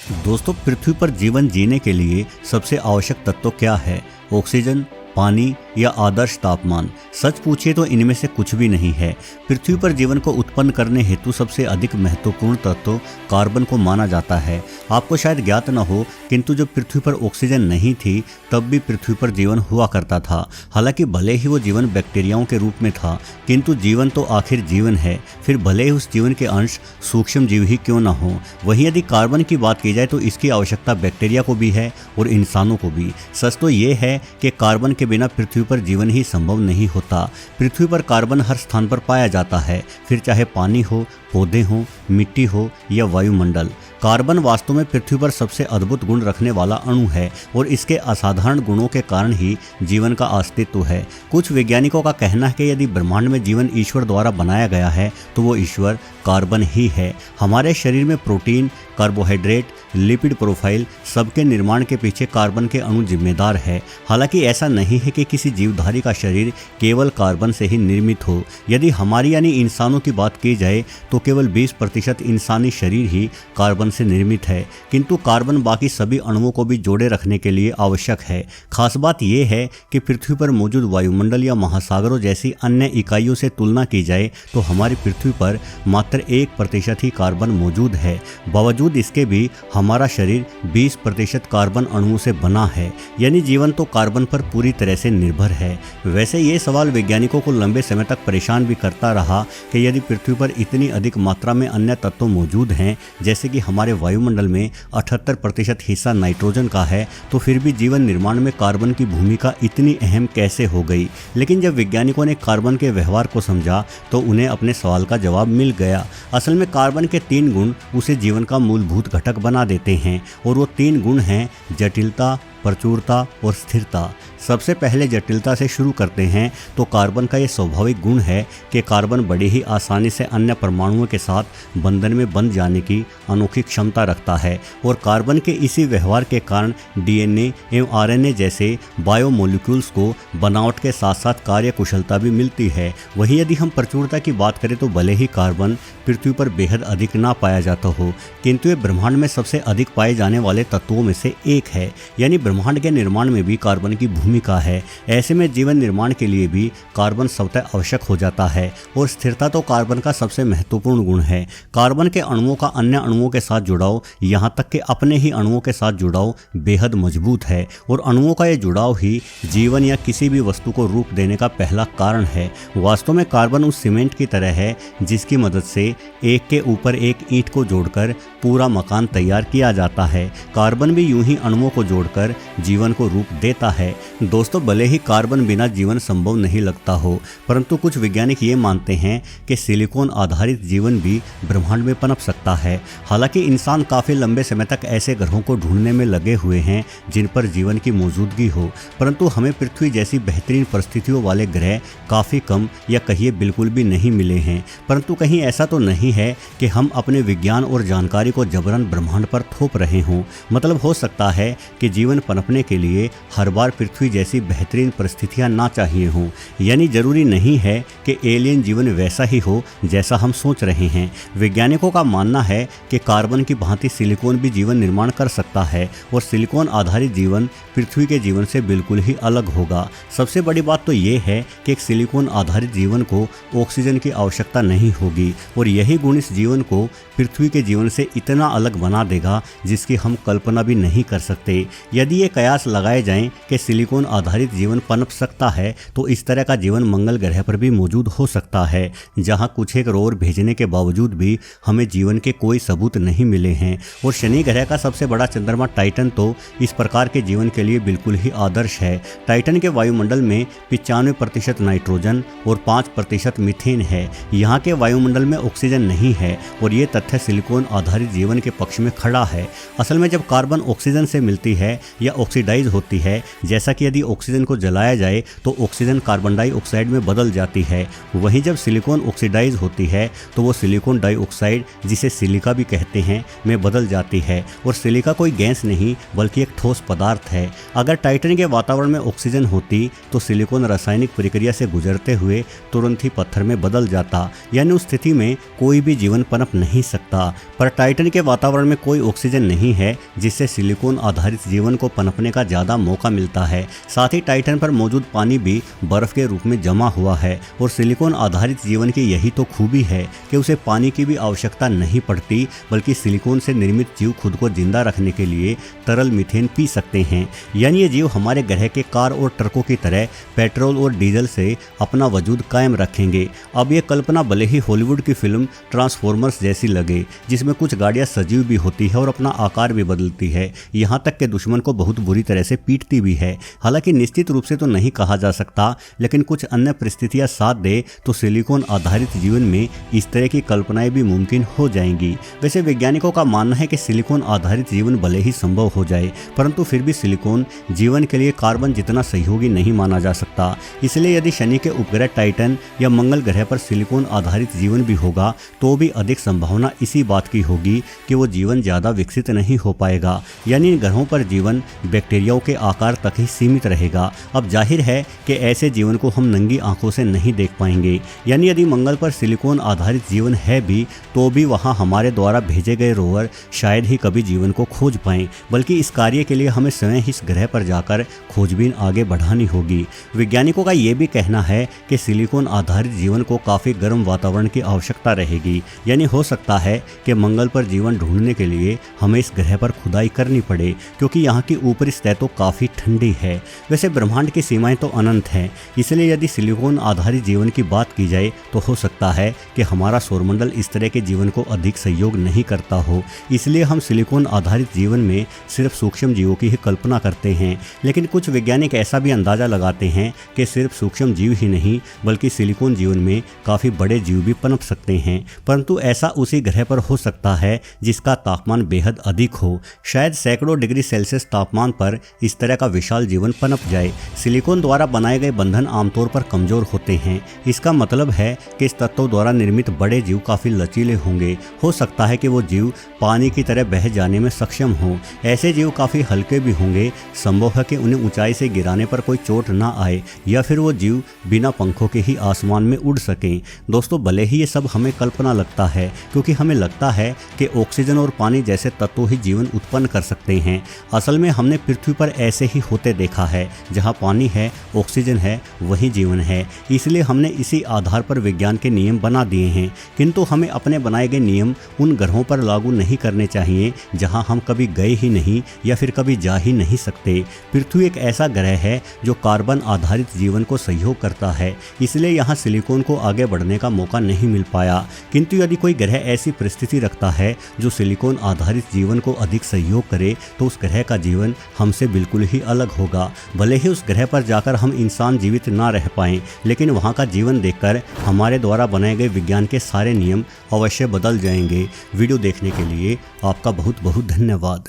दोस्तों, पृथ्वी पर जीवन जीने के लिए सबसे आवश्यक तत्व क्या है? ऑक्सीजन, पानी या आदर्श तापमान? सच पूछिए तो इनमें से कुछ भी नहीं है। पृथ्वी पर जीवन को उत्पन्न करने हेतु सबसे अधिक महत्वपूर्ण तत्व कार्बन को माना जाता है। आपको शायद ज्ञात न हो, किंतु जब पृथ्वी पर ऑक्सीजन नहीं थी तब भी पृथ्वी पर जीवन हुआ करता था। हालांकि भले ही वो जीवन बैक्टीरियाओं के रूप में था, किंतु जीवन तो आखिर जीवन है, फिर भले ही उस जीवन के अंश सूक्ष्म जीव ही क्यों न हो। वहीं यदि कार्बन की बात की जाए तो इसकी आवश्यकता बैक्टीरिया को भी है और इंसानों को भी। सच तो ये है कि कार्बन के बिना पृथ्वी पर जीवन ही संभव नहीं होता। पृथ्वी पर कार्बन हर स्थान पर पाया जाता है, फिर चाहे पानी हो, पौधे हों, मिट्टी हो या वायुमंडल। कार्बन वास्तव में पृथ्वी पर सबसे अद्भुत गुण रखने वाला अणु है और इसके असाधारण गुणों के कारण ही जीवन का अस्तित्व है। कुछ वैज्ञानिकों का कहना है कि यदि ब्रह्मांड में जीवन ईश्वर द्वारा बनाया गया है तो वो ईश्वर कार्बन ही है। हमारे शरीर में प्रोटीन, कार्बोहाइड्रेट, लिपिड प्रोफाइल सबके निर्माण के पीछे कार्बन के अणु जिम्मेदार है। हालांकि ऐसा नहीं है कि किसी जीवधारी का शरीर केवल कार्बन से ही निर्मित हो। यदि हमारी यानी इंसानों की बात की जाए तो केवल 20% इंसानी शरीर ही कार्बन से निर्मित है, किंतु कार्बन बाकी सभी अणुओं को भी जोड़े रखने के लिए आवश्यक है। खास बात यह है कि पृथ्वी पर मौजूद वायुमंडल या महासागरों जैसी अन्य इकाइयों से तुलना की जाए तो हमारी पृथ्वी पर मात्र 1% ही कार्बन मौजूद है। बावजूद इसके भी हमारा शरीर 20% कार्बन अणुओं से बना है, यानी जीवन तो कार्बन पर पूरी तरह से निर्भर है। वैसे ये सवाल वैज्ञानिकों को लंबे समय तक परेशान भी करता रहा कि यदि पृथ्वी पर इतनी अधिक मात्रा में अन्य तत्व मौजूद हैं, जैसे कि हमारे वायुमंडल में 78% हिस्सा नाइट्रोजन का है, तो फिर भी जीवन निर्माण में कार्बन की भूमिका इतनी अहम कैसे हो गई। लेकिन जब वैज्ञानिकों ने कार्बन के व्यवहार को समझा तो उन्हें अपने सवाल का जवाब मिल गया। असल में कार्बन के 3 गुण उसे जीवन का मूलभूत घटक बना देते हैं और वो 3 गुण हैं जटिलता, प्रचुरता और स्थिरता। सबसे पहले जटिलता से शुरू करते हैं तो कार्बन का ये स्वाभाविक गुण है कि कार्बन बड़ी ही आसानी से अन्य परमाणुओं के साथ बंधन में बंध जाने की अनोखी क्षमता रखता है और कार्बन के इसी व्यवहार के कारण डीएनए एवं आरएनए जैसे बायोमोलिक्यूल्स को बनावट के साथ साथ कार्य कुशलता भी मिलती है। वहीं यदि हम प्रचुरता की बात करें तो भले ही कार्बन पृथ्वी पर बेहद अधिक ना पाया जाता हो, किंतु ये ब्रह्मांड में सबसे अधिक पाए जाने वाले तत्वों में से एक है, यानी ब्रह्मांड के निर्माण में भी कार्बन की भूमिका है। ऐसे में जीवन निर्माण के लिए भी कार्बन स्वतः आवश्यक हो जाता है और स्थिरता तो कार्बन का सबसे महत्वपूर्ण गुण है। कार्बन के अणुओं का अन्य अणुओं के साथ जुड़ाव, यहाँ तक कि अपने ही अणुओं के साथ जुड़ाव बेहद मजबूत है और अणुओं का ये जुड़ाव ही जीवन या किसी भी वस्तु को रूप देने का पहला कारण है। वास्तव में कार्बन उस सीमेंट की तरह है जिसकी मदद से एक के ऊपर एक ईंट को जोड़कर पूरा मकान तैयार किया जाता है। कार्बन भी यूं ही अणुओं को जोड़कर जीवन को रूप देता है। दोस्तों, भले ही कार्बन बिना जीवन संभव नहीं लगता हो, परंतु कुछ वैज्ञानिक ये मानते हैं कि सिलिकॉन आधारित जीवन भी ब्रह्मांड में पनप सकता है। हालांकि इंसान काफ़ी लंबे समय तक ऐसे ग्रहों को ढूंढने में लगे हुए हैं जिन पर जीवन की मौजूदगी हो, परंतु हमें पृथ्वी जैसी बेहतरीन परिस्थितियों वाले ग्रह काफ़ी कम या कहिए बिल्कुल भी नहीं मिले हैं। परंतु कहीं ऐसा तो नहीं है कि हम अपने विज्ञान और जानकारी को जबरन ब्रह्मांड पर थोप रहे हों। मतलब हो सकता है कि जीवन पनपने के लिए हर बार पृथ्वी जैसी बेहतरीन परिस्थितियां ना चाहिए हों, यानी जरूरी नहीं है कि एलियन जीवन वैसा ही हो जैसा हम सोच रहे हैं। वैज्ञानिकों का मानना है कि कार्बन की भांति सिलिकॉन भी जीवन निर्माण कर सकता है और सिलिकॉन आधारित जीवन पृथ्वी के जीवन से बिल्कुल ही अलग होगा। सबसे बड़ी बात तो ये है कि एक सिलिकॉन आधारित जीवन को ऑक्सीजन की आवश्यकता नहीं होगी और यही गुण इस जीवन को पृथ्वी के जीवन से इतना अलग बना देगा जिसकी हम कल्पना भी नहीं कर सकते। यदि ये कयास लगाए जाएं कि सिलिकॉन आधारित जीवन पनप सकता है तो इस तरह का जीवन मंगल ग्रह पर भी मौजूद हो सकता है, जहां कुछ एक रोवर भेजने के बावजूद भी हमें जीवन के कोई सबूत नहीं मिले हैं। और शनि ग्रह का सबसे बड़ा चंद्रमा टाइटन तो इस प्रकार के जीवन के लिए बिल्कुल ही आदर्श है। टाइटन के वायुमंडल में 95% नाइट्रोजन और 5% मीथेन है। यहाँ के वायुमंडल में ऑक्सीजन नहीं है और ये तथ्य सिलिकॉन आधारित जीवन के पक्ष में खड़ा है। असल में जब कार्बन ऑक्सीजन से मिलती है या ऑक्सीडाइज होती है, जैसा कि कि यदि ऑक्सीजन को जलाया जाए तो ऑक्सीजन कार्बन डाइऑक्साइड में बदल जाती है। वहीं जब सिलिकॉन ऑक्सीडाइज होती है तो वो सिलिकॉन डाइऑक्साइड, जिसे सिलिका भी कहते हैं, में बदल जाती है। और सिलिका कोई गैस नहीं बल्कि एक ठोस पदार्थ है। अगर टाइटन के वातावरण में ऑक्सीजन होती तो सिलिकॉन रासायनिक प्रक्रिया से गुजरते हुए तुरंत ही पत्थर में बदल जाता, यानी उस स्थिति में कोई भी जीवन पनप नहीं सकता। पर टाइटन के वातावरण में कोई ऑक्सीजन नहीं है, जिससे सिलिकॉन आधारित जीवन को पनपने का ज़्यादा मौका मिलता है। साथ ही टाइटन पर मौजूद पानी भी बर्फ के रूप में जमा हुआ है। और सिलिकॉन आधारित जीवन की यही तो खूबी है कि उसे पानी की भी आवश्यकता नहीं पड़ती, बल्कि सिलिकॉन से निर्मित जीव खुद को जिंदा रखने के लिए तरल मीथेन पी सकते हैं। यानी ये जीव हमारे ग्रह के कार और ट्रकों की तरह पेट्रोल और डीजल से अपना वजूद कायम रखेंगे। अब ये कल्पना भले ही हॉलीवुड की फिल्म ट्रांसफॉर्मर्स जैसी लगे, जिसमें कुछ गाड़ियां सजीव भी होती है और अपना आकार भी बदलती है, यहाँ तक कि दुश्मन को बहुत बुरी तरह से पीटती भी है। हालांकि निश्चित रूप से तो नहीं कहा जा सकता, लेकिन कुछ अन्य परिस्थितियां साथ दे तो सिलिकॉन आधारित जीवन में इस तरह की कल्पनाएं भी मुमकिन हो जाएंगी। वैसे वैज्ञानिकों का मानना है कि सिलिकॉन आधारित जीवन भले ही संभव हो जाए, परंतु फिर भी सिलिकॉन जीवन के लिए कार्बन जितना सहयोगी नहीं माना जा सकता। इसलिए यदि शनि के उपग्रह टाइटन या मंगल ग्रह पर सिलिकॉन आधारित जीवन भी होगा तो भी अधिक संभावना इसी बात की होगी कि वो जीवन ज़्यादा विकसित नहीं हो पाएगा। यानी इन ग्रहों पर जीवन बैक्टीरियाओं के आकार तक ही सीमित रहेगा। अब जाहिर है कि ऐसे जीवन को हम नंगी आंखों से नहीं देख पाएंगे। यानी यदि मंगल पर सिलिकॉन आधारित जीवन है भी तो भी वहाँ हमारे द्वारा भेजे गए रोवर शायद ही कभी जीवन को खोज पाएं, बल्कि इस कार्य के लिए हमें स्वयं इस ग्रह पर जाकर खोजबीन आगे बढ़ानी होगी। वैज्ञानिकों का ये भी कहना है कि सिलिकॉन आधारित जीवन को काफ़ी गर्म वातावरण की आवश्यकता रहेगी। यानी हो सकता है कि मंगल पर जीवन ढूंढने के लिए हमें इस ग्रह पर खुदाई करनी पड़े, क्योंकि यहाँ की ऊपरी सतह तो काफ़ी ठंडी है। वैसे ब्रह्मांड की सीमाएं तो अनंत हैं, इसलिए यदि सिलिकॉन आधारित जीवन की बात की जाए तो हो सकता है कि हमारा सौरमंडल इस तरह के जीवन को अधिक सहयोग नहीं करता हो। इसलिए हम सिलिकॉन आधारित जीवन में सिर्फ सूक्ष्म जीवों की ही कल्पना करते हैं। लेकिन कुछ वैज्ञानिक ऐसा भी अंदाज़ा लगाते हैं कि सिर्फ सूक्ष्म जीव ही नहीं बल्कि सिलिकॉन जीवन में काफ़ी बड़े जीव भी पनप सकते हैं, परंतु ऐसा उसी ग्रह पर हो सकता है जिसका तापमान बेहद अधिक हो। शायद सैकड़ों डिग्री सेल्सियस तापमान पर इस तरह का विशाल जीवन पनप जाए। सिलिकॉन द्वारा बनाए गए बंधन आमतौर पर कमज़ोर होते हैं। इसका मतलब है कि इस तत्वों द्वारा निर्मित बड़े जीव काफ़ी लचीले होंगे। हो सकता है कि वो जीव पानी की तरह बह जाने में सक्षम हों। ऐसे जीव काफ़ी हल्के भी होंगे। संभव है कि उन्हें ऊंचाई से गिराने पर कोई चोट ना आए, या फिर वो जीव बिना पंखों के ही आसमान में उड़ सकें। दोस्तों, भले ही ये सब हमें कल्पना लगता है, क्योंकि हमें लगता है कि ऑक्सीजन और पानी जैसे तत्व ही जीवन उत्पन्न कर सकते हैं। असल में हमने पृथ्वी पर ऐसे ही होते देखा है। जहाँ पानी है, ऑक्सीजन है, वही जीवन है। इसलिए हमने इसी आधार पर विज्ञान के नियम बना दिए हैं। किंतु हमें अपने बनाए गए नियम उन ग्रहों पर लागू नहीं करने चाहिए जहाँ हम कभी गए ही नहीं या फिर कभी जा ही नहीं सकते। पृथ्वी एक ऐसा ग्रह है जो कार्बन आधारित जीवन को सहयोग करता है, इसलिए यहाँ सिलिकॉन को आगे बढ़ने का मौका नहीं मिल पाया। किंतु यदि कोई ग्रह ऐसी परिस्थिति रखता है जो सिलिकॉन आधारित जीवन को अधिक सहयोग करे तो उस ग्रह का जीवन हमसे बिल्कुल ही अलग होगा। भले ही उस ग्रह पर जाकर हम इंसान जीवित ना रह पाएं, लेकिन वहाँ का जीवन देखकर हमारे द्वारा बनाए गए विज्ञान के सारे नियम अवश्य बदल जाएंगे। वीडियो देखने के लिए आपका बहुत बहुत धन्यवाद।